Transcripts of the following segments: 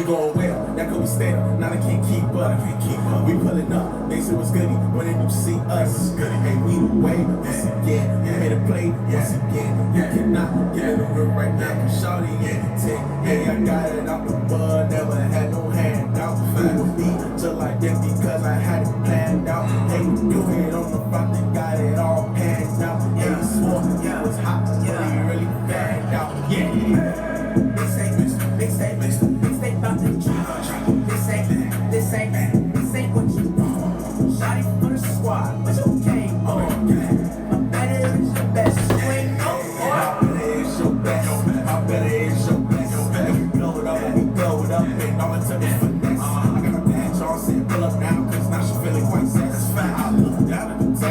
going well, that could we stay up. Now they can't keep up. We pulling up, they say what's goody when they do see us. Hey, we the way, once again. We made a play, once again. You cannot get in the room right now, cause shawty ain't the 10. Hey, I got it out the bud, never had no handout. You with me just like that because I had it planned out. Hey, you hit on the front, they got it all panned out. Hey, you swore it was hot, but he really fanned out. Yeah. They say about the G. This ain't what you want. Shawty for the squad, but you came on. My better is your best, you ain't no more. My better is your best, my better is your best. We blow it up, we blow it up, and all it took is finesse. I got my bad y'all said pull up now, cause now she feeling quite satisfied. I look down at the text.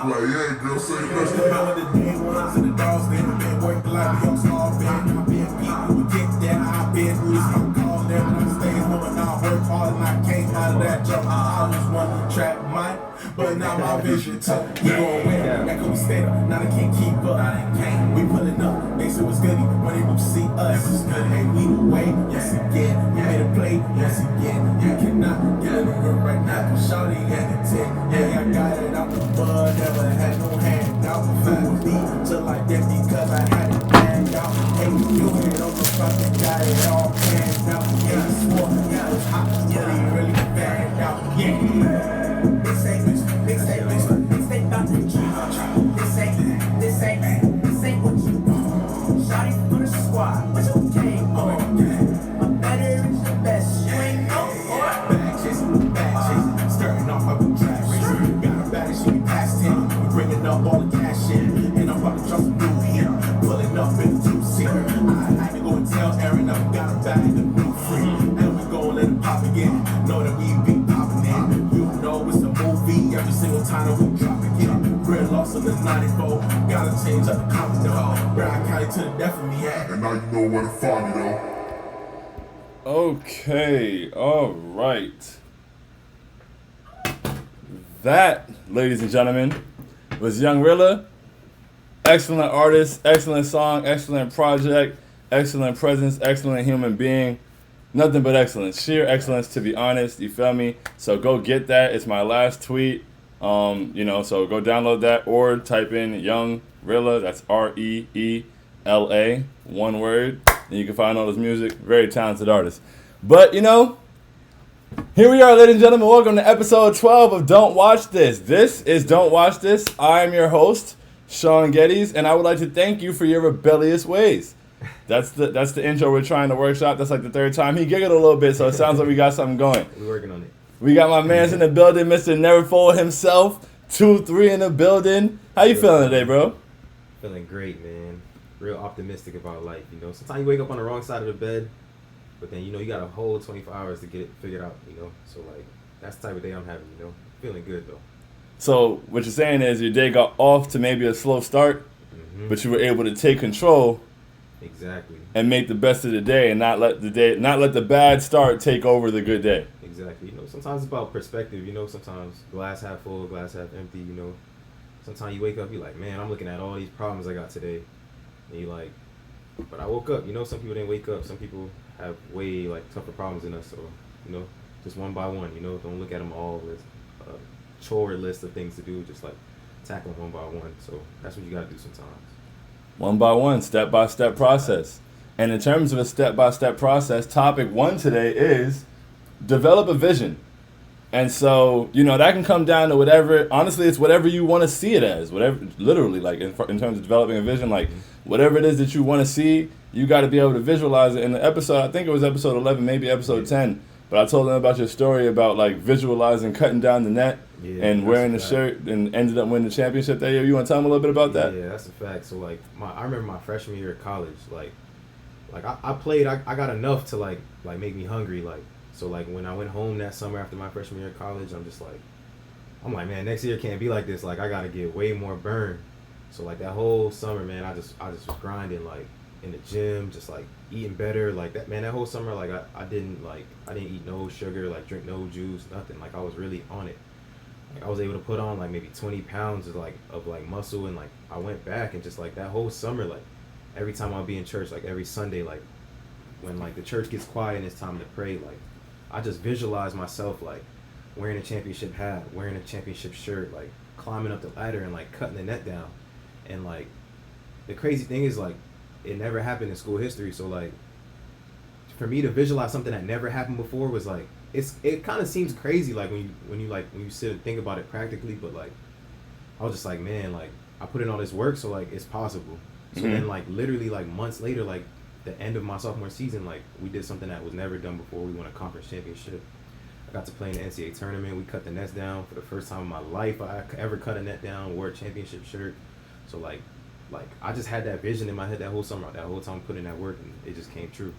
Like, yeah, girl, say First remember the day ones and the dogs, they have been working like we on small band. I've been people who get that, I've been through this, I'm calling them, and I'm staying home and I work hard and I came out of that job. I was one trap mic, but now my vision tough. We going well, that could we stay up, now they can't keep up. We pulling up, they say what's goody when they do see us. Hey, we the way, once again. We made a play, once again. You cannot get in the room right now, cause shawty ain't the 10. Hey, I got it out the bud, never had no handout. You with me just like that because I had it planned out. Hey, you hit on the front, they got it all planned out. Yeah, you swore it was hot, but he really fanned out. Yeah. They say about the G. This ain't what you want. Shawty for the squad, but you came on. My better is your best, you ain't no more. Bag chasing, starting off like a track race. Got a bag, she be past 10. We bringing up all the cash in, and I'm about to drop some new here. Pulling up in the two-seater. I had to go and tell Aaron I've got a bag of new free, and we gon' let it pop again. Know that we be popping in. You know it's a movie every single time that we drop again. Real loss of the 94, gotta change up the copy though. Brown County to the death of me at. And now you know where to find me though. Okay, all right. That, ladies and gentlemen, was Young Rilla. Excellent artist, excellent song, excellent project, excellent presence, excellent human being. Nothing but excellence. Sheer excellence, to be honest. You feel me? So go get that. It's my last tweet. So go download that or type in Young Rilla. That's REELA, one word. And you can find all his music. Very talented artist. But, here we are, ladies and gentlemen. Welcome to episode 12 of Don't Watch This. This is Don't Watch This. I am your host, Sean Geddes, and I would like to thank you for your rebellious ways. That's the intro we're trying to workshop. That's like the third time. He giggled a little bit, so it sounds like we got something going. We're working on it. We got my man's in the building, Mr. Neverfold himself. 2-3 in the building. How you feeling today, bro? Feeling great, man. Real optimistic about life, Sometimes you wake up on the wrong side of the bed, but then, you got a whole 24 hours to get it figured out, So, that's the type of day I'm having, Feeling good, though. So, what you're saying is your day got off to maybe a slow start, but you were able to take control. Exactly. And make the best of the day and not let the bad start take over the good day. Exactly. Sometimes it's about perspective, sometimes glass half full, glass half empty, Sometimes you wake up, you're like, man, I'm looking at all these problems I got today. And you're like, but I woke up, some people didn't wake up. Some people have way tougher problems than us. So, just one by one, don't look at them all as a chore list of things to do. Just tackle them one by one. So that's what you got to do sometimes. One by one, step-by-step process. And in terms of a step-by-step process, topic 1 today is develop a vision. And so, that can come down to whatever, honestly, it's whatever you want to see it as, whatever, literally, in terms of developing a vision, whatever it is that you want to see, you got to be able to visualize it. In the episode, I think it was episode 11, maybe episode 10, but I told them about your story about, visualizing cutting down the net. Yeah, and wearing the shirt and ended up winning the championship that year. You want to tell them a little bit about that? Yeah, that's a fact. So, I remember my freshman year of college, I played, I got enough to, make me hungry, so, when I went home that summer after my freshman year of college, I'm like, man, next year can't be like this. I got to get way more burn. So, that whole summer, man, I just was grinding, in the gym, just, eating better. That whole summer, I didn't eat no sugar, drink no juice, nothing. I was really on it. I was able to put on maybe 20 pounds of muscle, and I went back and just that whole summer, every time I'd be in church, every Sunday, when like the church gets quiet and it's time to pray, like I just visualize myself like wearing a championship hat, wearing a championship shirt, like climbing up the ladder and like cutting the net down. And like the crazy thing is like it never happened in school history, so like for me to visualize something that never happened before was like it kind of seems crazy like when you sit and think about it practically, but like I was just like, man, like I put in all this work, so like it's possible. So then like literally like months later, like the end of my sophomore season, like we did something that was never done before. We won a conference championship. I got to play in the NCAA tournament. We cut the nets down for the first time in my life. I ever cut a net down, wore a championship shirt. So like I just had that vision in my head that whole summer, that whole time putting that work, and it just came true.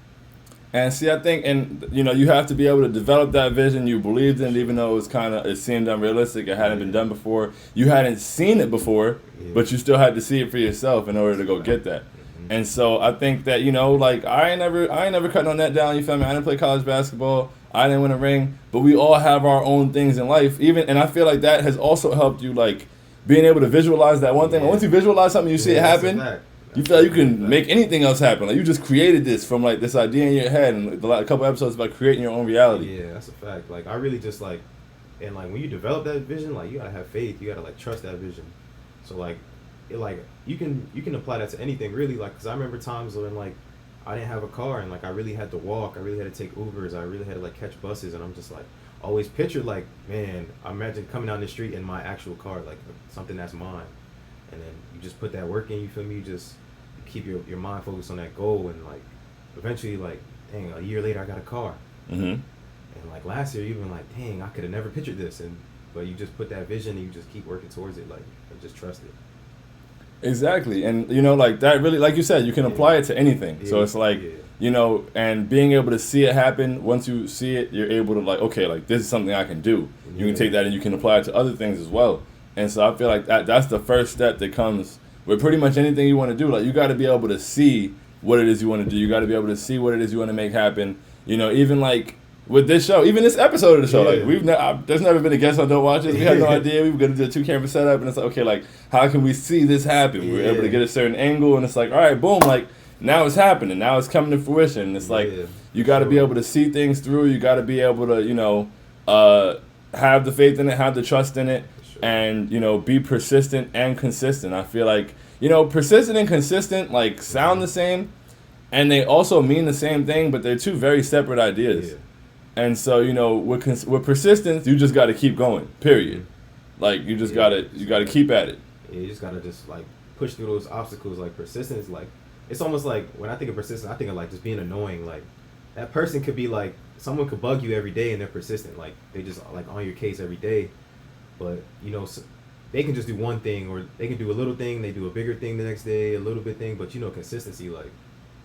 And see, I think, and you know, you have to be able to develop that vision. You believed in it, even though it seemed unrealistic. It hadn't been done before. You hadn't seen it before, but you still had to see it for yourself in order to go get that. And so I think that, you know, like I ain't never cut no net down. You feel me? I didn't play college basketball. I didn't win a ring. But we all have our own things in life. And I feel like that has also helped you, like being able to visualize that one thing. Once you visualize something, you see it happen. You feel like you can make anything else happen. Like you just created this from like this idea in your head, and a couple episodes about creating your own reality. Yeah, that's a fact. Like I really just like, and like when you develop that vision, like you gotta have faith. You gotta like trust that vision. So like, you can apply that to anything really. Like, cause I remember times when like I didn't have a car and like I really had to walk. I really had to take Ubers. I really had to like catch buses, and I'm just like always pictured like, man, I imagine coming down the street in my actual car, like something that's mine. And then you just put that work in, you feel me? You just keep your mind focused on that goal, and like eventually, like, dang, a year later I got a car. And like last year, you've been like, dang, I could have never pictured this, but you just put that vision and you just keep working towards it, like, and just trust it. Exactly, and you know, like that really, like you said, you can apply it to anything. So it's like, you know, and being able to see it happen. Once you see it, you're able to like, okay, like this is something I can do. You can take that and you can apply it to other things as well. And so I feel like that's the first step that comes with pretty much anything you want to do. Like you got to be able to see what it is you want to do. You got to be able to see what it is you want to make happen. You know, even like with this show, even this episode of the show, like there's never been a guest on Don't Watch This. We had no idea. We were going to do a 2-camera setup, and it's like, okay, like how can we see this happen? We were able to get a certain angle, and it's like, all right, boom, like now it's happening. Now it's coming to fruition. And it's like you got to be able to see things through. You got to be able to, you know, have the faith in it, have the trust in it. And, you know, be persistent and consistent. I feel like, you know, persistent and consistent, like, sound the same. And they also mean the same thing, but they're two very separate ideas. And so, you know, with persistence, you just got to keep going, period. Like, you just got to keep at it. Yeah, you just got to just, like, push through those obstacles. Like, persistence, like, it's almost like, when I think of persistence, I think of, like, just being annoying. Like, that person could be, like, someone could bug you every day and they're persistent. Like, they just, like, on your case every day. But, you know, so they can just do one thing, or they can do a little thing, they do a bigger thing the next day, a little bit thing. But, you know, consistency, like,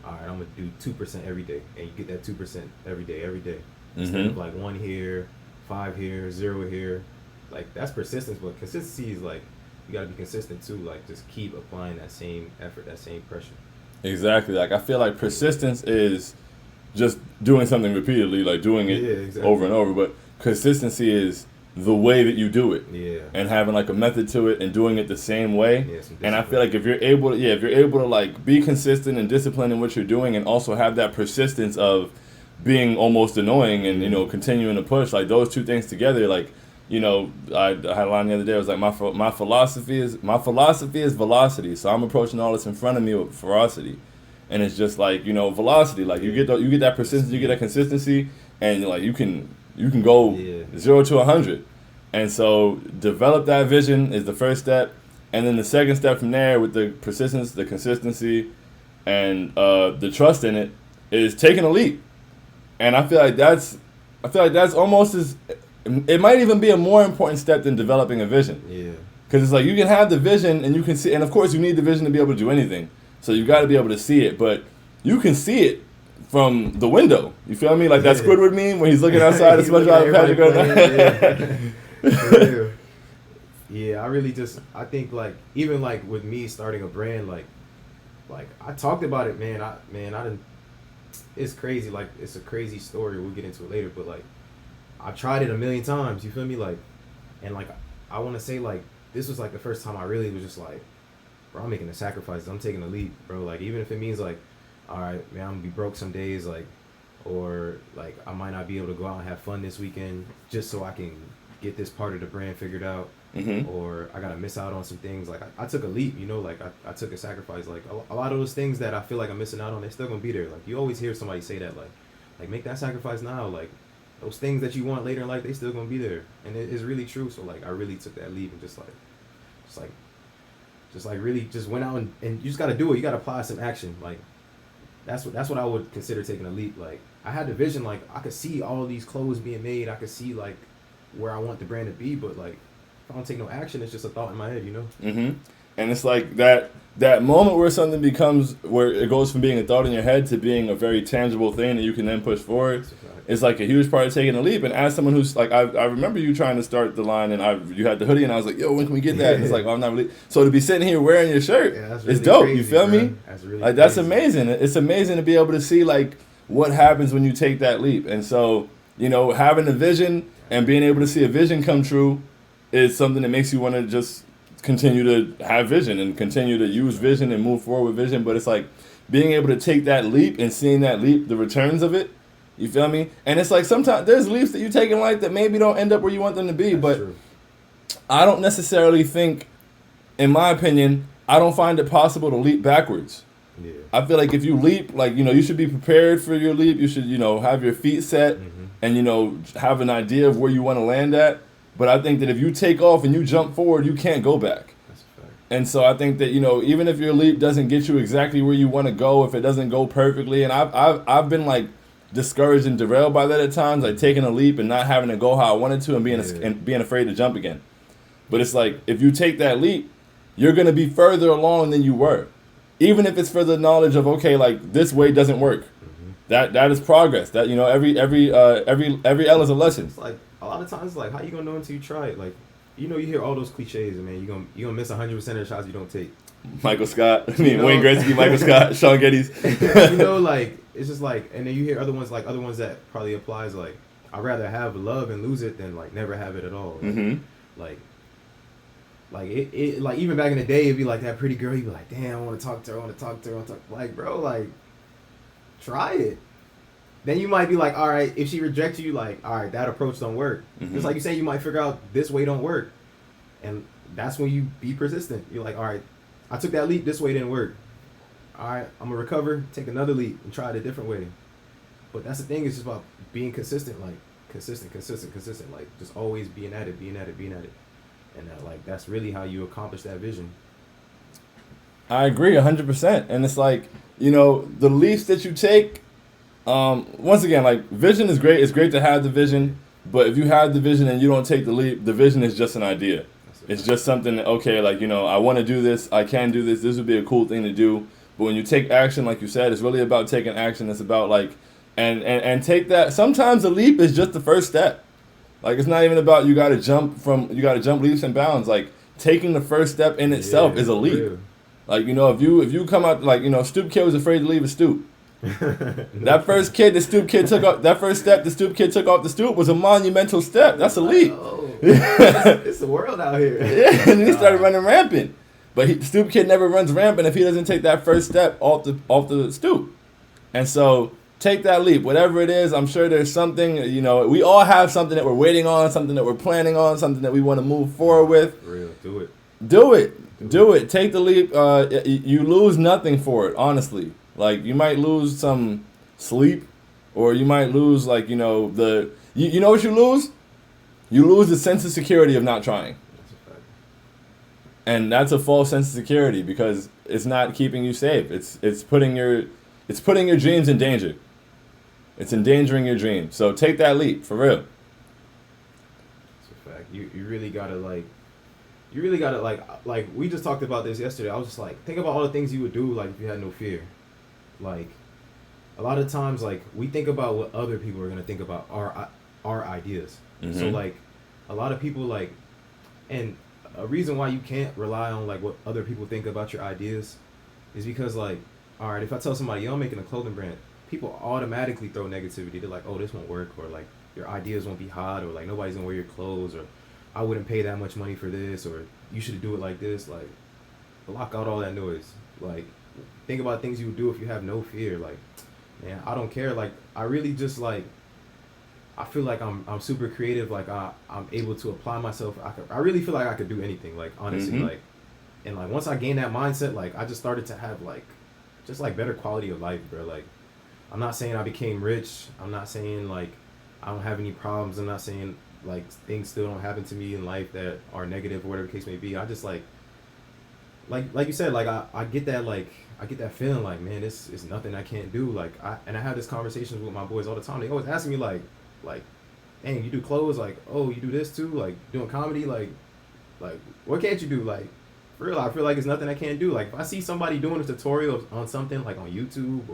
all right, I'm going to do 2% every day. And you get that 2% every day. Instead of, like, 1 here, 5 here, 0 here. Like, that's persistence. But consistency is, like, you got to be consistent, too. Like, just keep applying that same effort, that same pressure. Exactly. Like, I feel like persistence is just doing something repeatedly, like doing it over and over. But consistency is the way that you do it, and having like a method to it and doing it the same way. And I feel like if you're able to like be consistent and disciplined in what you're doing, and also have that persistence of being almost annoying and, you know, continuing to push, like those two things together, like, you know, I had a line the other day. It was like my philosophy is velocity. So I'm approaching all this in front of me with ferocity, and it's just like, you know, velocity. Like you get that persistence, you get that consistency, and like you can go 0 to 100. And so develop that vision is the first step. And then the second step from there, with the persistence, the consistency, and the trust in it, is taking a leap. And I feel like that's almost as, it might even be a more important step than developing a vision. Because it's like you can have the vision and you can see, and of course you need the vision to be able to do anything. So you got to be able to see it, but you can see it from the window. You feel me? Like that Squidward meme when he's looking outside at SpongeBob and Patrick. Yeah, I really just, I think like, even like with me starting a brand, like I talked about it, man. I didn't, it's crazy. Like, it's a crazy story. We'll get into it later, but like, I tried it a million times. You feel me? Like, and like, I want to say like, this was like the first time I really was just like, bro, I'm making a sacrifice. I'm taking a leap, bro. Like, even if it means like, all right, man, I'm gonna be broke some days, like, or like I might not be able to go out and have fun this weekend just so I can get this part of the brand figured out. Mm-hmm. Or I gotta miss out on some things. Like I took a leap, you know, like I took a sacrifice. Like a lot of those things that I feel like I'm missing out on, they're still gonna be there. Like you always hear somebody say that, like make that sacrifice now. Like those things that you want later in life, they still gonna be there, and it's really true. So like I really took that leap and just really just went out and you just gotta do it. You gotta apply some action. Like that's what I would consider taking a leap. Like I had the vision, like I could see all of these clothes being made. I could see like where I want the brand to be, but like if I don't take no action, it's just a thought in my head, you know? Mm-hmm. And it's like that moment where something becomes, where it goes from being a thought in your head to being a very tangible thing that you can then push forward. It's like a huge part of taking a leap. And as someone who's like, I remember you trying to start the line, and you had the hoodie, and I was like, yo, when can we get that? And it's like, well, I'm not really. So to be sitting here wearing your shirt, really it's dope. crazy, You feel bro. me? That's really like that's crazy. amazing. It's amazing to be able to see like what happens when you take that leap. And so, you know, having a vision and being able to see a vision come true is something that makes you want to just continue to have vision and continue to use vision and move forward with vision. But it's like being able to take that leap and seeing that leap, the returns of it. You feel me? And it's like sometimes there's leaps that you take in life that maybe don't end up where you want them to be. That's but true. I don't necessarily think, in my opinion, I don't find it possible to leap backwards. Yeah. I feel like if you leap, like, you know, you should be prepared for your leap. You should, you know, have your feet set and, you know, have an idea of where you want to land at. But I think that if you take off and you jump forward, you can't go back. That's a fact. And so I think that, you know, even if your leap doesn't get you exactly where you want to go, if it doesn't go perfectly, and I've been like discouraged and derailed by that at times, like taking a leap and not having to go how I wanted to and being afraid to jump again. But it's like if you take that leap, you're gonna be further along than you were, even if it's for the knowledge of, okay, like this way doesn't work. That is progress. That, you know, every L is a lesson. It's like a lot of times, like how you gonna know until you try it? Like, you know, you hear all those cliches, and man, you gonna miss 100% of the shots you don't take. Michael Scott, You know? Wayne Gretzky, Michael Scott, Sean Geddes. You know, like it's just like, and then you hear other ones that probably applies. Like, I'd rather have love and lose it than like never have it at all. Like it like even back in the day, it'd be like that pretty girl. You'd be like, damn, I want to talk to her. Like, bro, like try it. Then you might be like, all right, if she rejects you, like, all right, that approach don't work. Just like you say, you might figure out this way don't work, and that's when you be persistent. You're like, all right, I took that leap, this way didn't work. All right, I'm gonna recover, take another leap, and try it a different way. But that's the thing, it's just about being consistent, like consistent, like just always being at it, and like that's really how you accomplish that vision. I agree 100%. And it's like, you know, the leaps that you take, once again, like vision is great. It's great to have the vision, but if you have the vision and you don't take the leap, the vision is just an idea. It's just something that, okay, like, you know, I want to do this, I can do this, this would be a cool thing to do. But when you take action, like you said, it's really about taking action. It's about like, and take that. Sometimes the leap is just the first step. Like, it's not even about you got to jump leaps and bounds. Like, taking the first step in itself is a leap. Real. Like, you know, if you come out, like, you know, Stoop Kid was afraid to leave a stoop. That first kid, the Stoop Kid took off, that first step the Stoop Kid took off the stoop was a monumental step. That's a leap. It's the world out here. Yeah, and he started running rampant. But the Stoop Kid never runs rampant if he doesn't take that first step off the stoop. And so take that leap, whatever it is. I'm sure there's something, you know, we all have something that we're waiting on, something that we're planning on, something that we want to move forward with. For real, do it. Do it. Take the leap. You lose nothing for it, honestly. Like, you might lose some sleep, or you might lose, like, you know, you know what you lose? You lose the sense of security of not trying. That's a fact. And that's a false sense of security because it's not keeping you safe. It's putting your dreams in danger. It's endangering your dreams. So take that leap, for real. That's a fact. You really gotta like we just talked about this yesterday. I was just like, think about all the things you would do like if you had no fear. Like, a lot of times, like, we think about what other people are gonna think about our ideas. Mm-hmm. So like, a lot of people like, and a reason why you can't rely on like what other people think about your ideas is because, like, all right, if I tell somebody, yo, I'm making a clothing brand, people automatically throw negativity. They're like, oh, this won't work, or like your ideas won't be hot, or like nobody's gonna wear your clothes, or I wouldn't pay that much money for this, or you should do it like this. Like, block out all that noise. Like, think about things you would do if you have no fear. Like, man, I don't care. Like, I really just like, I feel like I'm super creative. Like, I'm able to apply myself. I really feel like I could do anything. Like, honestly, like, and like once I gained that mindset, like I just started to have like, just like better quality of life, bro. Like, I'm not saying I became rich. I'm not saying like I don't have any problems. I'm not saying like things still don't happen to me in life that are negative or whatever the case may be. I just like you said, like I get that, like I get that feeling like, man, this is nothing I can't do. Like I have this conversations with my boys all the time. They always ask me like, dang, you do clothes? Like, oh, you do this too? Like doing comedy? Like what can't you do? Like, for real, I feel like it's nothing I can't do. Like if I see somebody doing a tutorial on something like on YouTube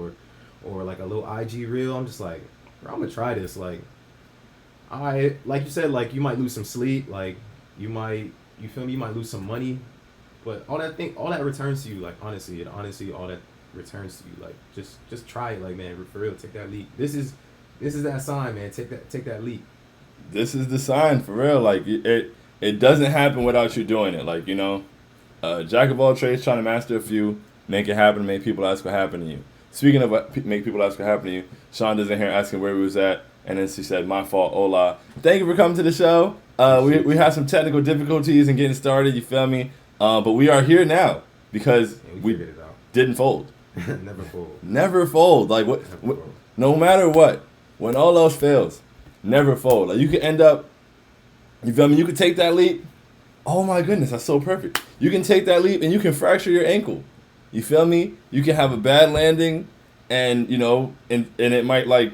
or like a little IG reel, I'm just like, bro, I'm gonna try this. Like like you said, like you might lose some sleep, like you feel me, you might lose some money, but all that returns to you. Like honestly, all that returns to you. Like just try it. Like, man, for real, take that leap. This is that sign, man. Take that leap. This is the sign, for real. Like it doesn't happen without you doing it. Like, you know, jack of all trades, trying to master a few, make it happen, make people ask what happened to you. Speaking of make people ask what happened to you, Sean is in here asking where we was at, and then she said, my fault, hola. Thank you for coming to the show. We had some technical difficulties in getting started, you feel me? But we are here now because we figured it out. Didn't fold. Never fold. Never fold. Like what? No matter what, when all else fails, never fold. Like you could end up, you feel me? You could take that leap. Oh my goodness, that's so perfect. You can take that leap and you can fracture your ankle. You feel me? You can have a bad landing, and you know, and it might like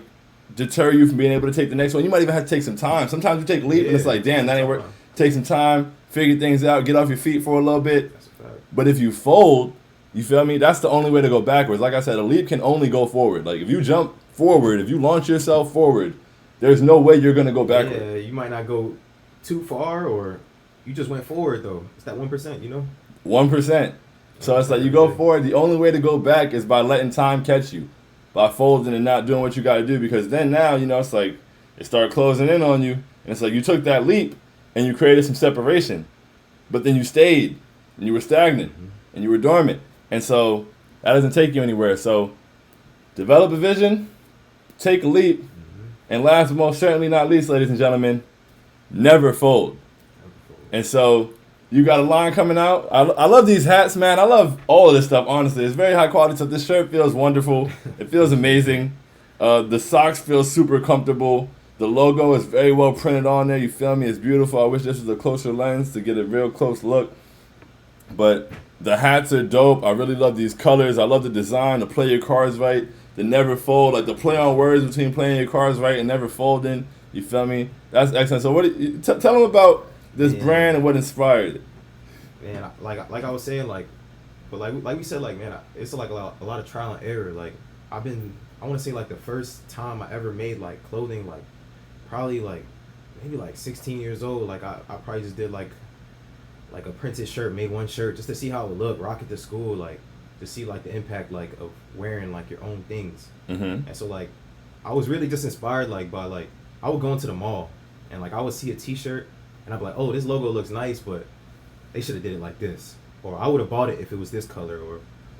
deter you from being able to take the next one. You might even have to take some time. Sometimes you take a leap and it's like, damn, that ain't work. Take some time, figure things out, get off your feet for a little bit. That's a fact. But if you fold, you feel me? That's the only way to go backwards. Like I said, a leap can only go forward. Like if you jump forward, if you launch yourself forward, there's no way you're gonna go backward. Yeah, you might not go too far, or you just went forward though. It's that 1%, you know. 1%. So it's like you go forward. The only way to go back is by letting time catch you, by folding and not doing what you got to do. Because then now, you know, it's like it started closing in on you, and it's like you took that leap and you created some separation, but then you stayed and you were stagnant and you were dormant, and so that doesn't take you anywhere. So develop a vision, take a leap, and last but most certainly not least, ladies and gentlemen, never fold. And so you got a line coming out. I love these hats, man. I love all of this stuff, honestly. It's very high quality stuff. This shirt feels wonderful. It feels amazing. The socks feel super comfortable. The logo is very well printed on there. You feel me? It's beautiful. I wish this was a closer lens to get a real close look. But the hats are dope. I really love these colors. I love the design, the play your cards right, the never fold, like the play on words between playing your cards right and never folding. You feel me? That's excellent. So tell them about this brand and what inspired it. Man, like I was saying, like we said, like, man, it's like a lot of trial and error. Like I want to say like the first time I ever made like clothing, like probably like maybe like 16 years old. Like I probably just did like a printed shirt, made one shirt just to see how it would look, rock it to school, like to see like the impact like of wearing like your own things. And so like I was really just inspired like by like I would go into the mall and like I would see a t-shirt and I'd be like, oh, this logo looks nice, but they should have did it like this, or I would have bought it if it was this color,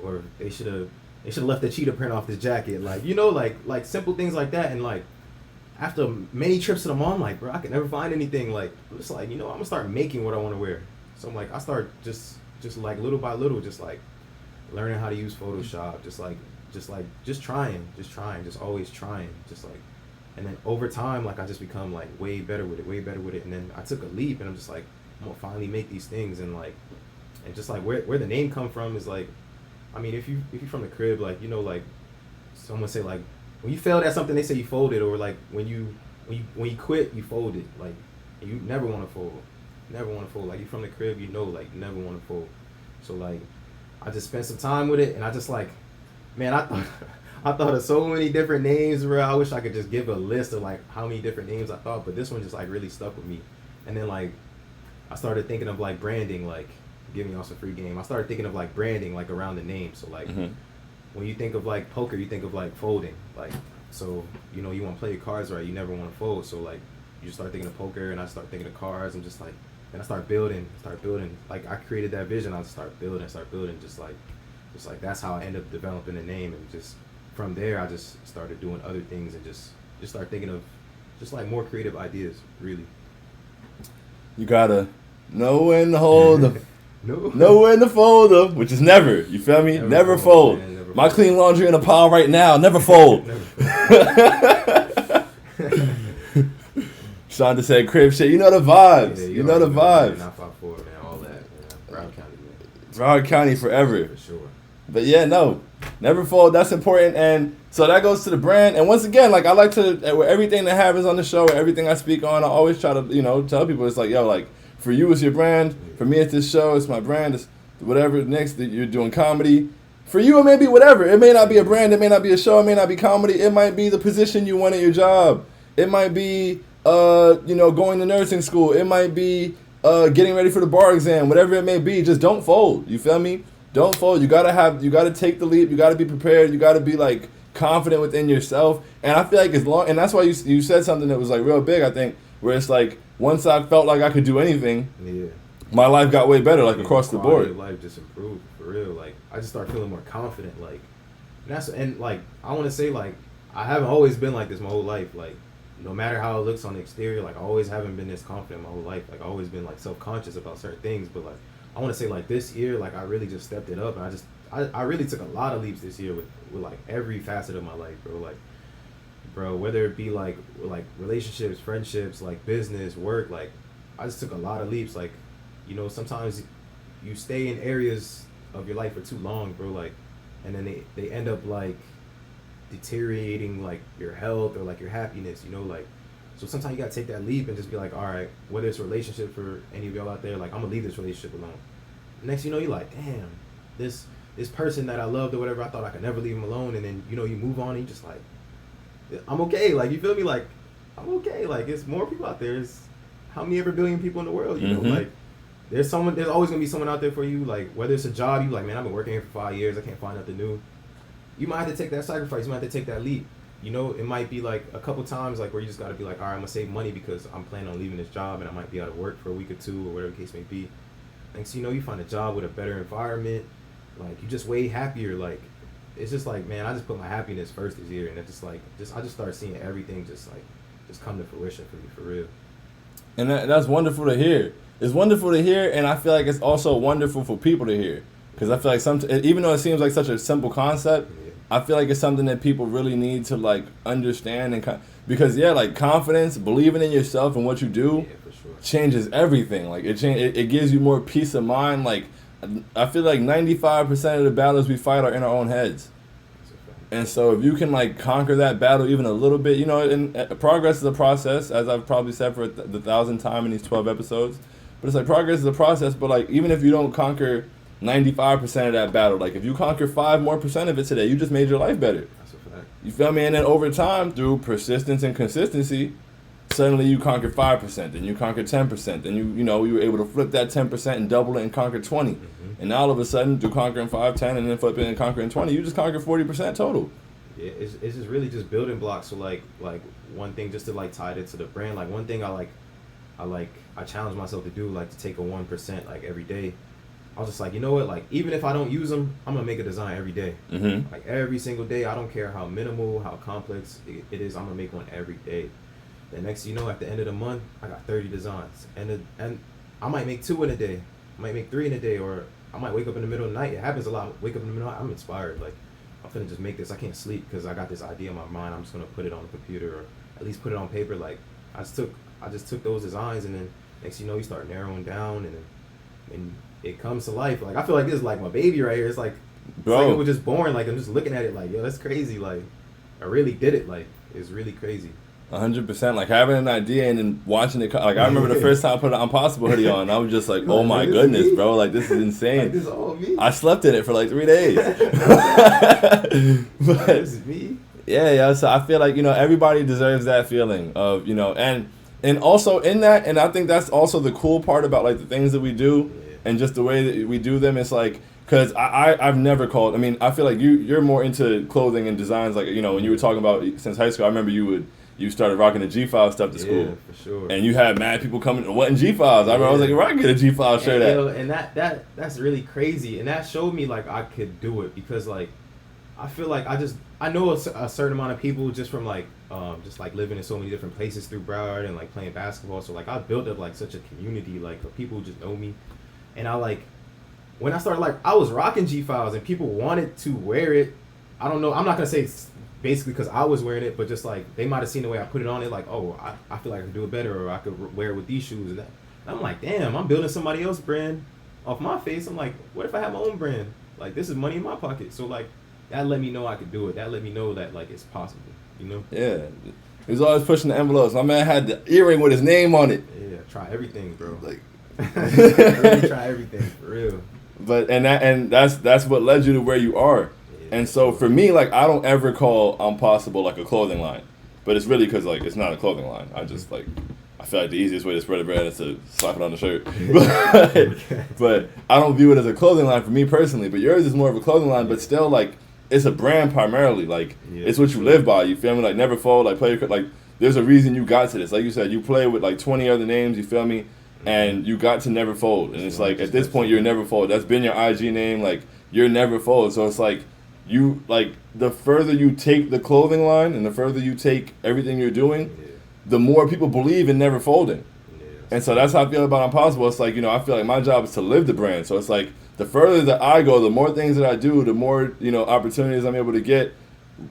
or they should have left the cheetah print off this jacket, like, you know, like simple things like that. And like after many trips to the mall, I'm like, bro, I can never find anything. Like it's like, you know, I'm gonna start making what I want to wear. So I'm like, I start just like little by little, just like learning how to use Photoshop, just trying, just always trying, just like, and then over time, like I just become like way better with it. And then I took a leap and I'm just like, I'm gonna finally make these things. And like, and just like where the name come from is like, I mean, if you from the crib, like, you know, like someone say like, when you failed at something, they say you folded, or like when you quit, you folded. Like you never want to fold. Like you from the crib, you know, like you never want to fold. So like I just spent some time with it, and I just like, man, I thought of so many different names, bro. I wish I could just give a list of like how many different names I thought, but this one just like really stuck with me. And then like I started thinking of like branding, like giving y'all some free game. I started thinking of like branding like around the name. So like when you think of like poker, you think of like folding. Like, so, you know, you want to play your cards right, you never want to fold. So like you start thinking of poker, and I start thinking of cards, and just like, and I start building. Like I created that vision, I start building, just like, just like that's how I ended up developing the name, and just from there I just started doing other things and just start thinking of just like more creative ideas. Really, You gotta know when to hold them. no, Know when to fold them, which is never. You feel me? Never fold. man, never My fold. clean laundry in a pile right now. Never fold. Shonda said crib shit. You know the vibes. Yeah, you know the already vibes. 954, man, all that, man. Broward County, man, Broward County forever. for sure. But yeah, no, never fold. That's important, and so that goes to the brand. And once again, like I like to, with everything that happens on the show, everything I speak on, I always try to, tell people it's like, yo, like for you it's your brand. For me, it's this show. It's my brand. It's whatever. Next, that you're doing comedy. For you, it may be whatever. It may not be a brand. It may not be a show. It may not be comedy. It might be the position you want at your job. It might be, going to nursing school. It might be getting ready for the bar exam. Whatever it may be, just don't fold. You feel me? Don't fold. You gotta take the leap. You gotta be prepared. You gotta be like confident within yourself. And I feel like and that's why you said something that was like real big. I think where it's like once I felt like I could do anything, Yeah. my life got way better, like across the Quality board. of life just improved for real. Like I just started feeling more confident. Like and like I want to say like I haven't always been like this my whole life. Like no matter how it looks on the exterior, like I always haven't been this confident my whole life. Like I always been like self-conscious about certain things. But like I want to say like this year, like I really just stepped it up, and I really took a lot of leaps this year with like every facet of my life, bro. Like bro, whether it be like relationships, friendships, like business, work, like I just took a lot of leaps. Like sometimes you stay in areas of your life for too long, bro, like, and then they end up like deteriorating like your health or like your happiness, like, so sometimes you gotta take that leap and just be like, all right, whether it's a relationship for any of y'all out there, like I'm gonna leave this relationship alone. Next you're like, damn, this person that I loved or whatever, I thought I could never leave him alone, and then you move on and you just like, I'm okay, like, you feel me, like I'm okay, like it's more people out there. It's how many ever billion people in the world, like there's always gonna be someone out there for you, like whether it's a job, you like, man, I've been working here for 5 years, I can't find nothing new. You might have to take that sacrifice, you might have to take that leap. It might be like a couple times like where you just gotta be like, all right, I'm gonna save money because I'm planning on leaving this job and I might be out of work for a week or two or whatever the case may be. Next you find a job with a better environment, like you just way happier. Like it's just like, man, I just put my happiness first this year, and it's just like I just started seeing everything just come to fruition for me, for real. And that's wonderful to hear. It's wonderful to hear, and I feel like it's also wonderful for people to hear. Because I feel like even though it seems like such a simple concept, Yeah. I feel like it's something that people really need to like understand because like confidence, believing in yourself and what you do, Yeah, for sure. changes everything. Like it gives you more peace of mind. Like I feel like 95% of the battles we fight are in our own heads. That's a fact. And so if you can like conquer that battle even a little bit, and progress is a process, as I've probably said for the 1,000th time in these 12 episodes. But it's like progress is a process, but like even if you don't conquer 95% of that battle, like if you conquer 5% more of it today, you just made your life better. That's a fact. You feel me? And then over time, through persistence and consistency, suddenly you conquer 5%, then you conquer 10%, then you were able to flip that 10% and double it and conquer 20. Mm-hmm. And now all of a sudden, through conquering 5, 10, and then flipping and conquering 20, you just conquer 40% total. Yeah, it's just really just building blocks. So like one thing just to like tie it to the brand, like one thing I challenge myself to do, like to take a 1% like every day. I was just like, you know what, like even if I don't use them, I'm gonna make a design every day. Mm-hmm. Like every single day. I don't care how minimal, how complex it is, I'm gonna make one every day. The next at the end of the month, I got 30 designs, and I might make 2 in a day, I might make 3 in a day, or I might wake up in the middle of the night. It happens a lot. Wake up in the middle of the night, I'm inspired, like I'm finna just make this. I can't sleep because I got this idea in my mind. I'm just gonna put it on the computer, or at least put it on paper. Like I just took those designs, and then next you start narrowing down, and it comes to life. Like I feel like this is like my baby right here. It's like it was just born. Like I'm just looking at it like, yo, that's crazy. Like I really did it. Like it's really crazy. 100%. Like having an idea and then watching it. Like I remember the first time I put an Impossible hoodie on, I was just like, oh my goodness, bro. Like this is insane. Like, this is all me. I slept in it for like 3 days. But This is me. yeah. So I feel like everybody deserves that feeling of and also in that, and I think that's also the cool part about like the things that we do, and just the way that we do them. It's like because I've never called. I mean, I feel like you're more into clothing and designs. Like when you were talking about since high school, I remember you would you started rocking the G-File stuff to school. Yeah, for sure. And you had mad people coming, what in G-Files? I remember I was like, where I can get a G-File shirt at? You know, and that's really crazy. And that showed me, like, I could do it because, like, I feel like I know a certain amount of people just from, like, just, like, living in so many different places through Broward and, like, playing basketball. So, like, I built up, like, such a community, like, of people who just know me. And I, like, when I started, like, I was rocking G-Files and people wanted to wear it. I don't know. I'm not going to say it's basically because I was wearing it, but just, like, they might have seen the way I put it on. It like, oh, I feel like I can do it better, or I could wear it with these shoes. And I'm like, damn, I'm building somebody else's brand off my face. I'm like, what if I have my own brand? Like, this is money in my pocket. So, like, that let me know I could do it. That let me know that, like, it's possible, you know? Yeah. He was always pushing the envelopes. My man had the earring with his name on it. Yeah, try everything, bro. Like, really try everything, for real. But that's what led you to where you are. Yeah. And so for me, like, I don't ever call Impossible like a clothing line, but it's really because, like, it's not a clothing line. I just, like, I feel like the easiest way to spread the bread is to slap it on the shirt. But I don't view it as a clothing line for me personally. But yours is more of a clothing line, but still, like, it's a brand primarily. Like, it's what you live by. You feel me? Like, never fold. Like, play your, like, there's a reason you got to this. Like you said, you play with like 20 other names. You feel me? And you got to Never Fold. And it's like, at this point, you're Never Fold. That's been your IG name. Like, you're Never Fold. So it's like, you, like, the further you take the clothing line and the further you take everything you're doing, the more people believe in never folding. And so that's how I feel about Impossible. It's like, you know, I feel like my job is to live the brand. So it's like, the further that I go, the more things that I do, the more, you know, opportunities I'm able to get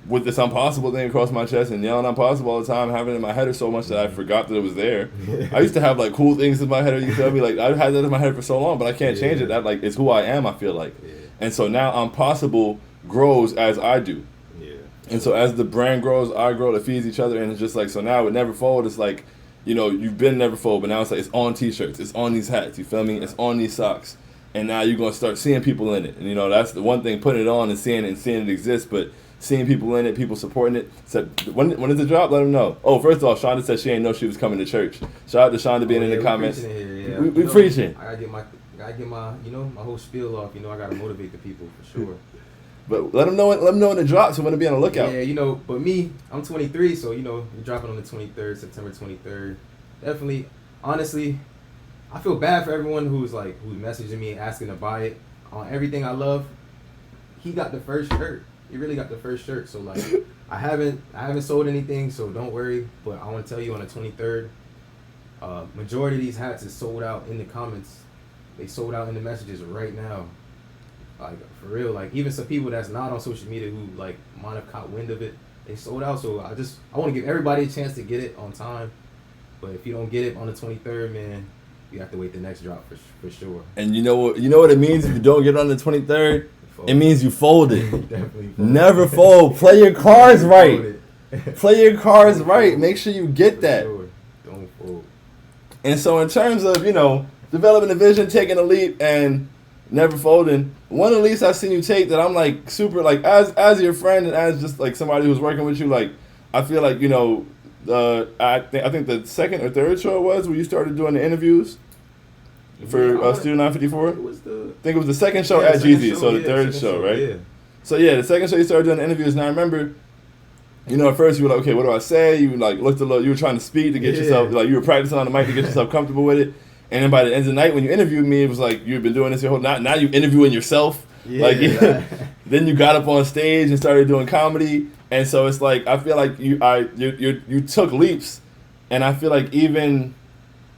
with this Impossible thing across my chest and yelling Impossible all the time, having it in my head so much that I forgot that it was there. I used to have, like, cool things in my head. You feel me? Like, I've had that in my head for so long, but I can't change it. That, like, it's who I am, I feel like. And so now Impossible grows as I do. And so as the brand grows, I grow, it feeds each other, and it's just like, so now with Never Fold, it's like, you know, you've been Never Fold, but now it's like, it's on t-shirts, it's on these hats, you feel me? It's on these socks. And now you're going to start seeing people in it. And, you know, that's the one thing, putting it on and seeing it exist, but seeing people in it, people supporting it. So when does it drop? Let them know. Oh, first of all, Shonda said she ain't know she was coming to church. Shout out to Shonda being in the comments. We preaching. I gotta get my, you know, my whole spiel off. You know, I gotta motivate the people for sure. But let them know when it drops. So when to be on the lookout. Yeah, you know, but me, I'm 23, so, you know, you're dropping on the 23rd, September 23rd. Definitely, honestly, I feel bad for everyone who's messaging me asking to buy it. On everything I love, he got the first shirt. He really got the first shirt. So, like, I haven't sold anything, so don't worry. But I want to tell you, on the 23rd, majority of these hats is sold out in the comments. They sold out in the messages right now. Like, for real, like, even some people that's not on social media who, like, might have caught wind of it, they sold out. So I want to give everybody a chance to get it on time. But if you don't get it on the 23rd, man, you have to wait the next drop for sure. And you know what it means if you don't get it on the 23rd? It means you folded. Definitely fold. Never fold. Play your cards right. Play your cards right. Make sure you get that. Sure. Don't fold. And so in terms of, you know, developing a vision, taking a leap, and never folding, one of the leaps I've seen you take that I'm like super, like, as your friend and as just like somebody who's working with you, like, I feel like, you know, I think the second or third show it was where you started doing the interviews for Studio 954. I think it was the second show at Jeezy, so the third show, right? Yeah. So yeah, the second show you started doing the interviews, and I remember, you know, at first you were like, okay, what do I say? You like looked a little, you were trying to speak to get yourself, like, you were practicing on the mic to get yourself comfortable with it. And then by the end of the night, when you interviewed me, it was like you've been doing this your whole. Now you interviewing yourself. Yeah, like then you got up on stage and started doing comedy, and so it's like I feel like you took leaps, and I feel like even,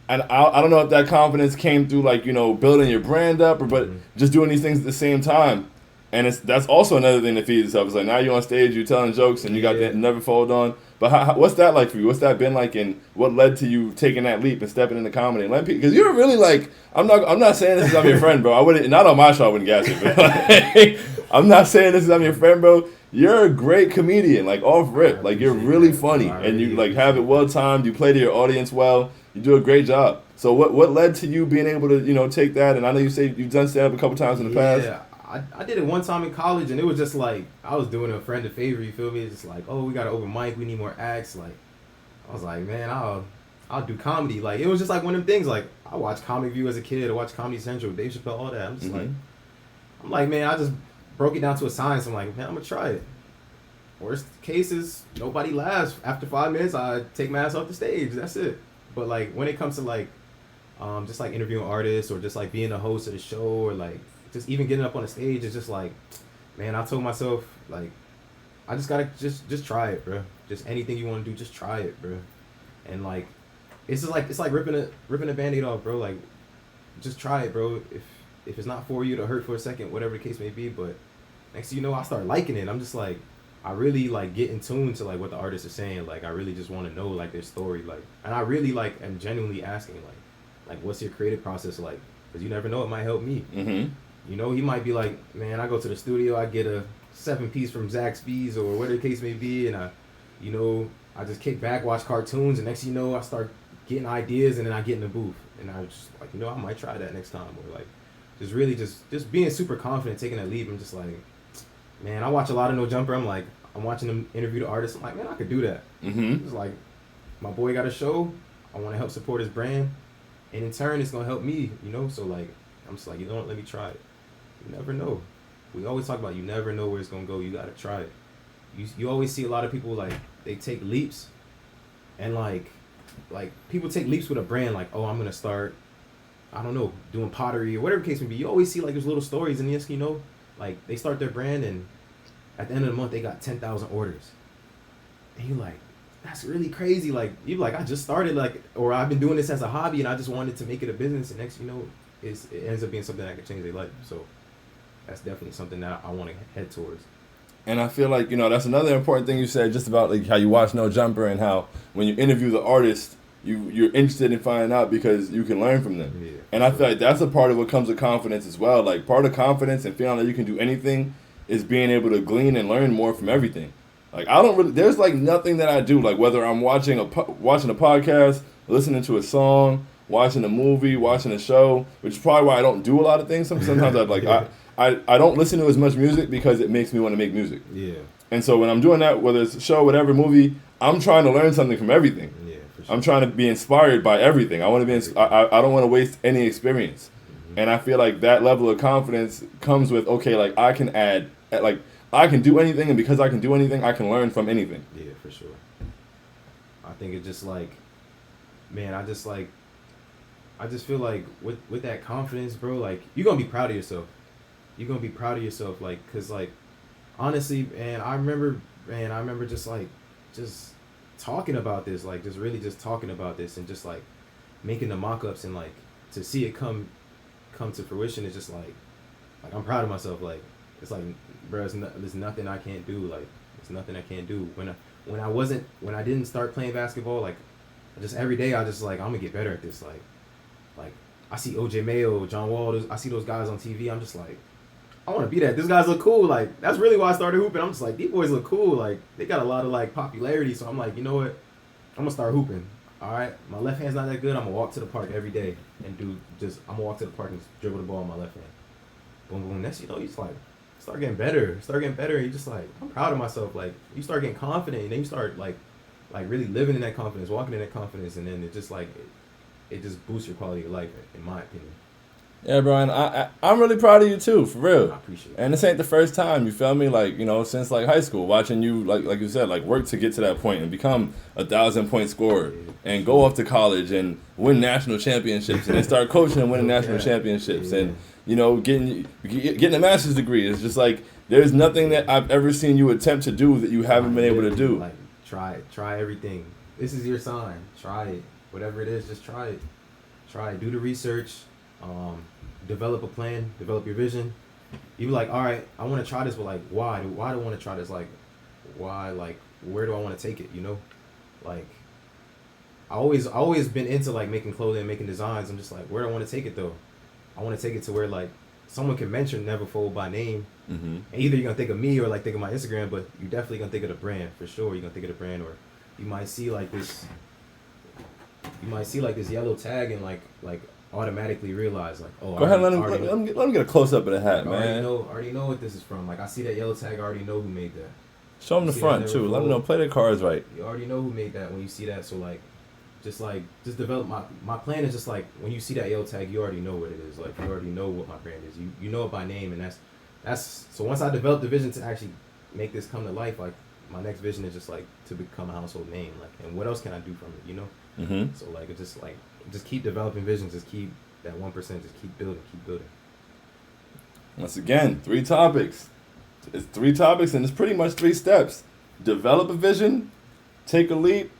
and I don't know if that confidence came through, like, you know, building your brand up, or but just doing these things at the same time, and that's also another thing that feeds itself. It's like now you're on stage, you're telling jokes, and you got that Never Fold on. But what's that like for you? What's that been like, and what led to you taking that leap and stepping into comedy? And because you're really like, I'm not saying this is I'm your friend, bro. I wouldn't, not on my show, I wouldn't gas it. But like, I'm not saying this is I'm your friend, bro. You're a great comedian, like off rip. Like you're really funny, and you like have it well timed. You play to your audience well. You do a great job. So what led to you being able to, you know, take that? And I know you say you've done stand up a couple times in the past. Yeah. I did it one time in college, and it was just like I was doing a friend a favor. You feel me? It's just like, oh, we got an open mic, we need more acts. Like, I was like, man, I'll do comedy. Like, it was just like one of them things. Like, I watched Comic View as a kid. I watched Comedy Central, Dave Chappelle, all that. I'm like, man, I just broke it down to a science. I'm like, man, I'm gonna try it. worst cases, nobody laughs. After 5 minutes, I take my ass off the stage. That's it. But like when it comes to like, just like interviewing artists or just like being a host of the show or like just even getting up on the stage, it's just like, man, I told myself like, I just gotta just try it, bro. Just anything you want to do, just try it, bro. And like, it's like ripping a Band-Aid off, bro. Like, just try it, bro. If it's not for you, to hurt for a second, whatever the case may be. But next thing you know, I start liking it. I'm just like, I really like get in tune to like what the artists are saying. Like, I really just want to know like their story. Like, and I really like am genuinely asking like what's your creative process like? Because you never know, it might help me. Mm-hmm. You know, he might be like, man, I go to the studio, I get a 7-piece from Zaxby's or whatever the case may be, and I just kick back, watch cartoons, and next thing you know, I start getting ideas, and then I get in the booth, and I just like, I might try that next time, or like, just really just being super confident, taking that leap. I'm just like, man, I watch a lot of No Jumper. I'm like, I'm watching them interview the artists. I'm like, man, I could do that. Mm-hmm. It's like, my boy got a show. I want to help support his brand, and in turn, it's gonna help me. So like, I'm just like, you know what? Let me try it. You never know. We always talk about you never know where it's gonna go. You gotta try it. You always see a lot of people like they take leaps, and like people take leaps with a brand. Like, oh, I'm gonna start, I don't know, doing pottery or whatever the case may be. You always see like there's little stories, and yes, like they start their brand, and at the end of the month they got 10,000 orders, and you're like, that's really crazy. Like you're like, I just started like, or I've been doing this as a hobby, and I just wanted to make it a business, and next it ends up being something that could change their life. So that's definitely something that I want to head towards. And I feel like, that's another important thing you said, just about like how you watch No Jumper and how when you interview the artist, you're interested in finding out because you can learn from them. Yeah, and I feel like that's a part of what comes with confidence as well. Like part of confidence and feeling that you can do anything is being able to glean and learn more from everything. Like there's like nothing that I do, like whether I'm watching a podcast, listening to a song, watching a movie, watching a show, which is probably why I don't do a lot of things. Sometimes I don't listen to as much music because it makes me want to make music. Yeah. And so when I'm doing that, whether it's a show, whatever, movie, I'm trying to learn something from everything. Yeah, for sure. I'm trying to be inspired by everything. I want to be. I don't want to waste any experience. Mm-hmm. And I feel like that level of confidence comes with, okay, like I can add, like I can do anything, and because I can do anything, I can learn from anything. Yeah, for sure. I think it's just like, man, I just feel like with that confidence, bro, like you're gonna be proud of yourself. You're gonna be proud of yourself, like, cause like, honestly, man, I remember just talking about this, like, just really just talking about this, and just like making the mock-ups, and like to see it come to fruition is just like I'm proud of myself. Like, it's like, bro, there's nothing I can't do. Like, there's nothing I can't do. When I didn't start playing basketball, like, just every day I just like, I'm gonna get better at this. Like I see OJ Mayo, John Wall, I see those guys on TV. I'm just like, I want to be that. These guys look cool. Like, that's really why I started hooping. I'm just like, these boys look cool. Like, they got a lot of like popularity. So I'm like, you know what? I'm gonna start hooping. All right, my left hand's not that good. I'm gonna walk to the park every day and I'm gonna walk to the park and dribble the ball in my left hand. Boom, boom. Next, you just like start getting better. And you just like, I'm proud of myself. Like, you start getting confident, and then you start like really living in that confidence, walking in that confidence, and then it just like it just boosts your quality of life, in my opinion. Yeah, bro, and I'm really proud of you too, for real. I appreciate it. And this ain't the first time, you feel me? Like, since like high school, watching you, like you said, like work to get to that point and become a 1,000-point scorer and go off to college and win national championships and then start coaching and winning national championships and getting a master's degree. It's just like there's nothing that I've ever seen you attempt to do that you haven't been able to do. Like, try everything. This is your sign. Try it. Whatever it is, just try it. Do the research. Develop a plan, develop your vision. You be like, all right, I want to try this, but like, why? Why do I want to try this? Like, why? Like, where do I want to take it? Like, I always been into like making clothing, making designs. I'm just like, where do I want to take it though? I want to take it to where like someone can mention Neverfold by name, Mm-hmm. and either you're gonna think of me or like think of my Instagram, but you definitely gonna think of the brand for sure. You're gonna think of the brand, or you might see like this yellow tag and like automatically realize like, oh, Go ahead, let him get a close up of the hat, man. I already know what this is from. Like, I see that yellow tag, I already know who made that. Show him the front too. Let him know. Play their cards right. You already know who made that when you see that. So just develop my plan is just like when you see that yellow tag, you already know what it is. Like, you already know what my brand is. You know it by name, and that's so once I develop the vision to actually make this come to life, like my next vision is just like to become a household name. Like, and what else can I do from it? You know. Mm-hmm. So like, it's just keep developing visions. Just keep that 1%. Just keep building. Keep building. Once again, 3 topics. It's 3 topics, and it's pretty much 3 steps. Develop a vision, take a leap,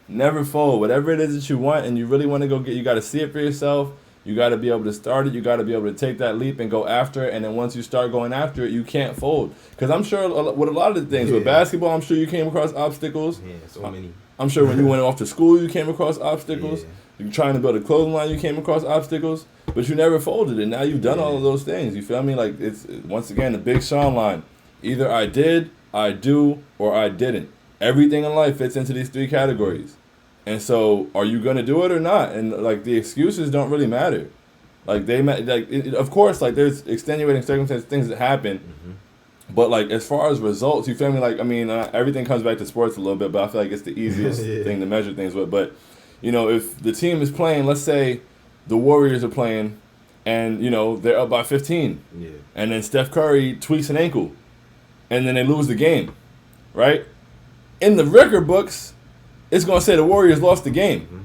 never fold. Whatever it is that you want and you really want to go get, you got to see it for yourself. You got to be able to start it. You got to be able to take that leap and go after it. And then once you start going after it, you can't fold. Because I'm sure with a lot of the things, with basketball, I'm sure you came across obstacles. Yeah, so many. I'm sure when you went off to school, you came across obstacles. Yeah. You're trying to build a clothing line, you came across obstacles. But you never folded, and now you've done all of those things. You feel me? Like, it's, once again, the Big Sean line. Either I did, I do, or I didn't. Everything in life fits into these 3 categories. And so, are you going to do it or not? And, like, the excuses don't really matter. Like, of course, like, there's extenuating circumstances, things that happen. Mm-hmm. But, like, as far as results, you feel me? Like, I mean, everything comes back to sports a little bit, but I feel like it's the easiest thing to measure things with. But, you know, if the team is playing, let's say the Warriors are playing, and, you know, they're up by 15. Yeah. And then Steph Curry tweaks an ankle. And then they lose the game, right? In the record books, it's going to say the Warriors lost the game. Mm-hmm.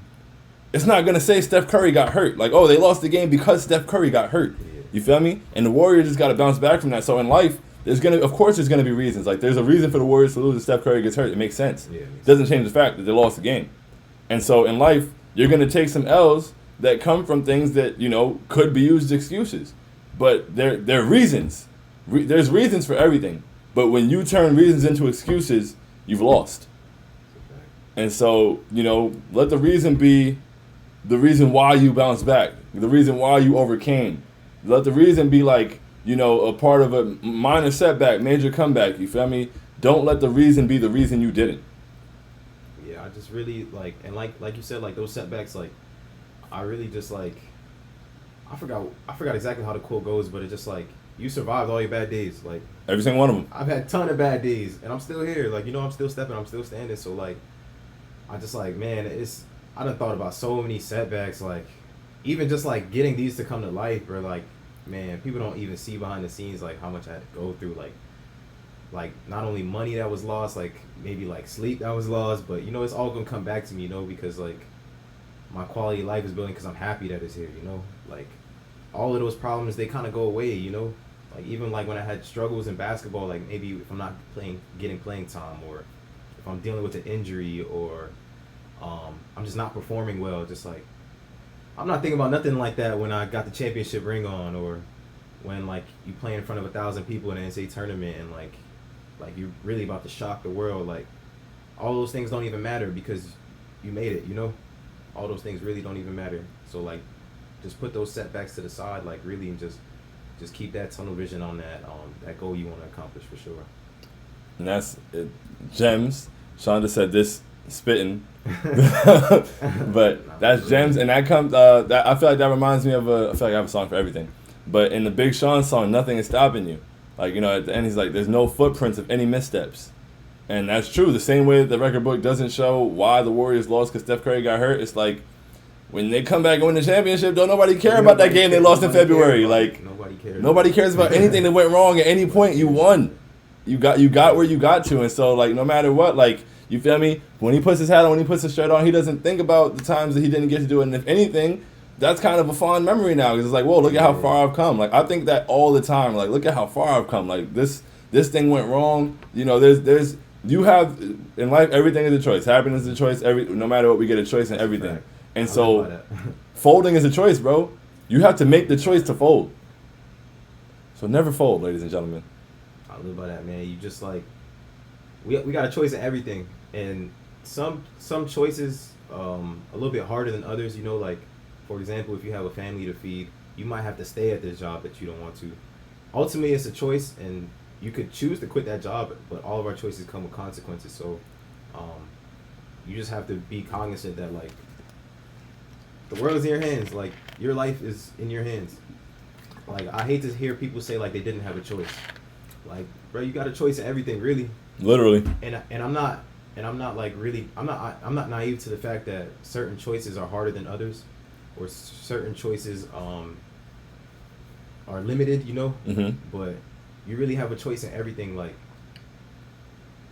It's not going to say Steph Curry got hurt. Like, oh, they lost the game because Steph Curry got hurt. Yeah. You feel me? And the Warriors just got to bounce back from that. So in life, of course there's going to be reasons. Like, there's a reason for the Warriors to lose if Steph Curry gets hurt. It makes sense. Yeah, it doesn't change the fact that they lost the game. And so in life, you're going to take some L's that come from things that, you know, could be used as excuses. But they're reasons. There's reasons for everything. But when you turn reasons into excuses, you've lost. And so, you know, let the reason be the reason why you bounced back, the reason why you overcame. Let the reason be like, you know, a part of a minor setback, major comeback, you feel me? Don't let the reason be the reason you didn't. Yeah, I just really, like, and like you said, like, those setbacks, like, I really just, like, I forgot exactly how the quote goes, but it's just like, you survived all your bad days. Like, every single one of them. I've had a ton of bad days, and I'm still here. Like, you know, I'm still stepping, I'm still standing. So, like, I just, like, man, I done thought about so many setbacks. Like, even just, like, getting these to come to life, or, like, man, people don't even see behind the scenes, like, how much I had to go through. Like, not only money that was lost, like, maybe, like, sleep that was lost, but, you know, it's all gonna come back to me, you know, because, like, my quality of life is building because I'm happy that it's here, you know? Like, all of those problems, they kind of go away, you know? Like, even, like, when I had struggles in basketball, like, maybe if I'm not getting playing time, or if I'm dealing with an injury, or I'm just not performing well, just, like, I'm not thinking about nothing like that when I got the championship ring on, or when, like, you play in front of 1,000 people in an NCAA tournament, and, like you're really about to shock the world. Like, all those things don't even matter because you made it, you know? All those things really don't even matter. So, like, just put those setbacks to the side, like, really, and just keep that tunnel vision on that goal you want to accomplish, for sure. And that's it. Gems. Shonda said this spitting. But that's gems, and that comes that I feel like that reminds me of I feel like I have a song for everything. But in the Big Sean song, Nothing Is Stopping You. Like, you know, at the end he's like, there's no footprints of any missteps. And that's true. The same way that the record book doesn't show why the Warriors lost because Steph Curry got hurt, it's like, when they come back and win the championship, don't nobody care about that game they lost in February. Like, nobody cares about anything that went wrong at any point. You won. You got where you got to. And so, like, no matter what, like, you feel me? When he puts his hat on, when he puts his shirt on, he doesn't think about the times that he didn't get to do it. And if anything, that's kind of a fond memory now. Because it's like, whoa, look at how far I've come. Like, I think that all the time. Like, look at how far I've come. Like, this thing went wrong. You know, you have, in life, everything is a choice. Happiness is a choice. No matter what, we get a choice in everything. Right. And so, folding is a choice, bro. You have to make the choice to fold. So never fold, ladies and gentlemen. I live by that, man. You just, like, we got a choice in everything. And some choices a little bit harder than others, you know, like, for example, if you have a family to feed, you might have to stay at this job that you don't want to. Ultimately, it's a choice, and you could choose to quit that job, but all of our choices come with consequences. So you just have to be cognizant that, like, the world is in your hands. Like, your life is in your hands. Like, I hate to hear people say, like, they didn't have a choice. Like, bro, you got a choice in everything, really. Literally. And I'm not like, really, I'm not naive to the fact that certain choices are harder than others, or certain choices are limited, you know. Mm-hmm. But you really have a choice in everything. Like,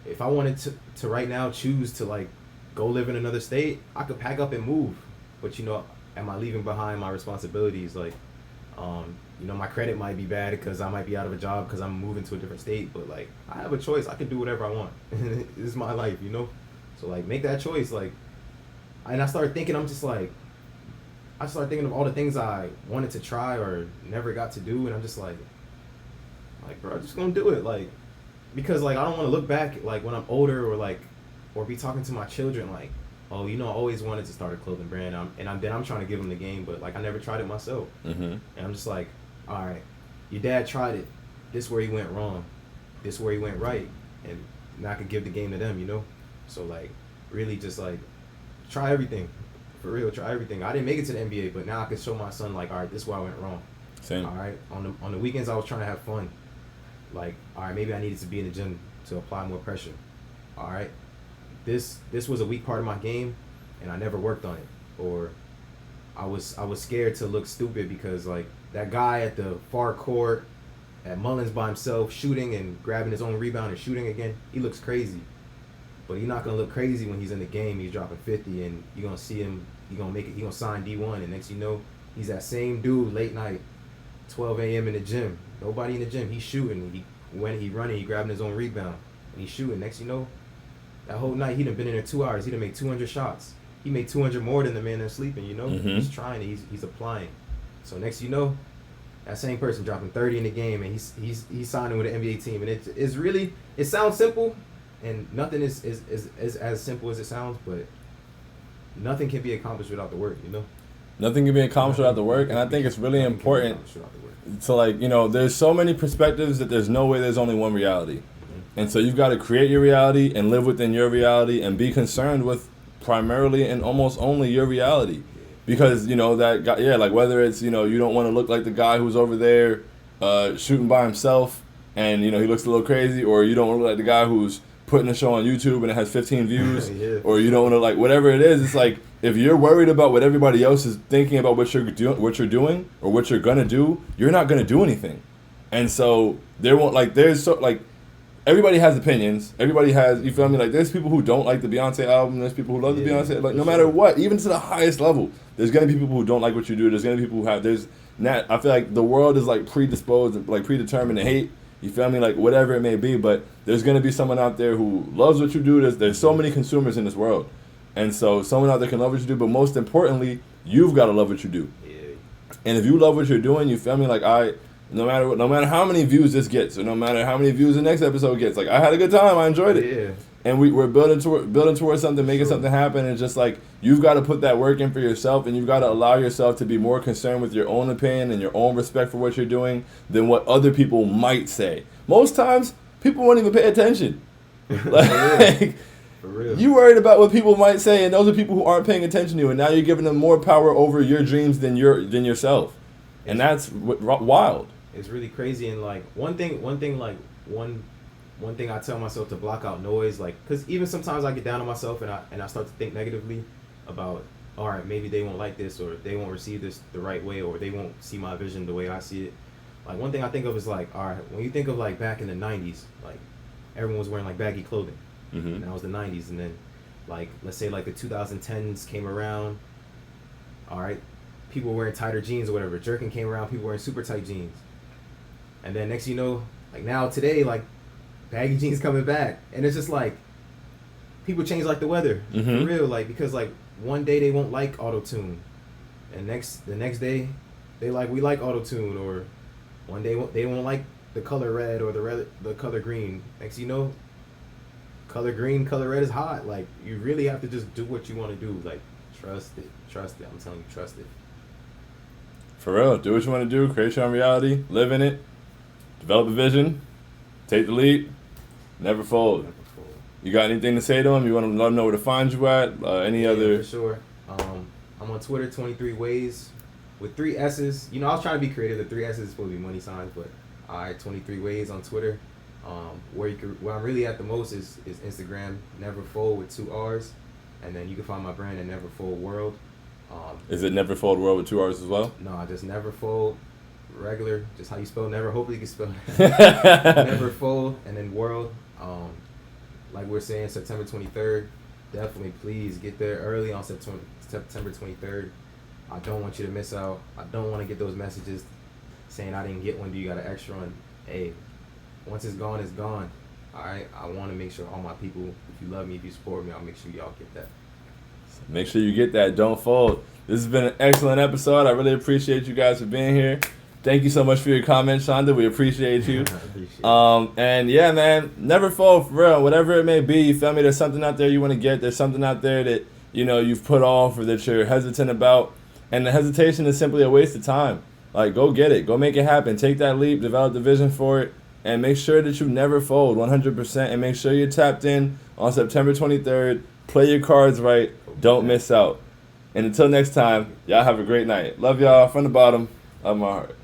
if I wanted to right now choose to like go live in another state, I could pack up and move. But you know, am I leaving behind my responsibilities? Like, you know, my credit might be bad because I might be out of a job because I'm moving to a different state. But like, I have a choice. I can do whatever I want. This is my life, you know. So like, make that choice. Like, and I started thinking, I started thinking of all the things I wanted to try or never got to do, and I'm just like, bro, I'm just gonna do it. Like, because like I don't want to look back like when I'm older or be talking to my children like, oh, you know, I always wanted to start a clothing brand, then I'm trying to give them the game, but like I never tried it myself. And I'm just like, all right, your dad tried it. This where he went wrong. This where he went right, and now I could give the game to them, you know. So like, really just like try everything. For real, try everything. I didn't make it to the NBA, but now I can show my son like, all right, this is where I went wrong. Same. All right, on the weekends I was trying to have fun. Like, all right, maybe I needed to be in the gym to apply more pressure. All right, this was a weak part of my game, and I never worked on it. Or I was scared to look stupid because like that guy at the far court at Mullins by himself shooting and grabbing his own rebound and shooting again, he looks crazy. But he's not gonna look crazy when he's in the game. He's dropping 50, and you're gonna see him. He gonna sign D1, and next you know, he's that same dude late night, 12 a.m. in the gym. Nobody in the gym. He's shooting. He running. He grabbing his own rebound, and he's shooting. Next you know, that whole night he done been in there 2 hours. He done made 200 shots. He made 200 more than the man that's sleeping. You know, he's trying. He's applying. So next you know, that same person dropping 30 in the game, and he's signing with an NBA team, and it's really, it sounds simple. And nothing is as simple as it sounds, but nothing can be accomplished without the work, you know? Nothing can be accomplished without the work, and I think it's really important to, like, you know, there's so many perspectives that there's no way there's only one reality. And so you've got to create your reality and live within your reality and be concerned with primarily and almost only your reality. Because, you know, that guy, like whether it's, you know, you don't want to look like the guy who's over there shooting by himself and, you know, he looks a little crazy, or you don't want to look like the guy who's putting a show on YouTube and it has 15 views, or you don't want to, like, whatever it is. It's like, if you're worried about what everybody else is thinking about what you're doing or what you're gonna do, you're not gonna do anything. And so there won't, like, there's so, like, everybody has opinions. Everybody has, you feel me? Like, there's people who don't like the Beyonce album. There's people who love the Beyonce. Like, no matter what, even to the highest level, there's gonna be people who don't like what you do. There's gonna be people who have. I feel like the world is like predisposed, like predetermined to hate. You feel me? Like, whatever it may be, but there's going to be someone out there who loves what you do. There's so many consumers in this world. And so someone out there can love what you do, but most importantly, you've got to love what you do. Yeah. And if you love what you're doing, you feel me? Like, no matter how many views this gets, or no matter how many views the next episode gets, like, I had a good time. I enjoyed it. Yeah. And we're building towards something, making something happen. And just like, you've got to put that work in for yourself, and you've got to allow yourself to be more concerned with your own opinion and your own respect for what you're doing than what other people might say. Most times, people won't even pay attention. Like, for real. You worried about what people might say, and those are people who aren't paying attention to you, and now you're giving them more power over your dreams than yourself. And that's wild. It's really crazy. And like one thing I tell myself to block out noise, like, because even sometimes I get down on myself and I start to think negatively about, all right, maybe they won't like this, or they won't receive this the right way, or they won't see my vision the way I see it. Like, one thing I think of is like, all right, when you think of like back in the 90s, like everyone was wearing like baggy clothing, and that was the 90s. And then like, let's say like the 2010s came around, all right, people were wearing tighter jeans or whatever. Jerkin came around, people wearing super tight jeans. And then next you know, like now today, like baggy jeans coming back, and it's just like people change like the weather, for real. Like, because like one day they won't like auto-tune, and the next day we like auto-tune, or one day they won't like the color red or the color green. Next you know, color green, color red is hot. Like, you really have to just do what you want to do. Like, trust it. I'm telling you, trust it. For real, do what you want to do. Create your own reality. Live in it. Develop a vision. Take the lead. Never fold. You got anything to say to them? You want to let them know where to find you at? Other? For sure. I'm on Twitter, 23 Ways, with 3 S's. You know, I was trying to be creative. The 3 S's is supposed to be money signs, but 23 Ways on Twitter. Where I'm really at the most is Instagram, Never Fold with 2 R's, and then you can find my brand at Never Fold World. Is it Never Fold World with 2 R's as well? No, just Never Fold, regular, just how you spell never. Hopefully you can spell that. Never Fold, and then World. like we're saying, September 23rd. Definitely, please get there early on September 23rd. I don't want you to miss out. I don't want to get those messages saying I didn't get one. Do you got an extra one? Hey, once it's gone, it's gone. All right. I want to make sure all my people, if you love me, if you support me, I'll make sure y'all get that. Make sure you get that. Don't fold. This has been an excellent episode. I really appreciate you guys for being here. Thank you so much for your comments, Shonda. We appreciate you. And yeah, man, never fold, for real. Whatever it may be, you feel me? There's something out there you want to get. There's something out there that, you know, you've put off or that you're hesitant about. And the hesitation is simply a waste of time. Like, go get it. Go make it happen. Take that leap. Develop the vision for it. And make sure that you never fold 100%. And make sure you're tapped in on September 23rd. Play your cards right. Don't miss out. And until next time, y'all have a great night. Love y'all from the bottom of my heart.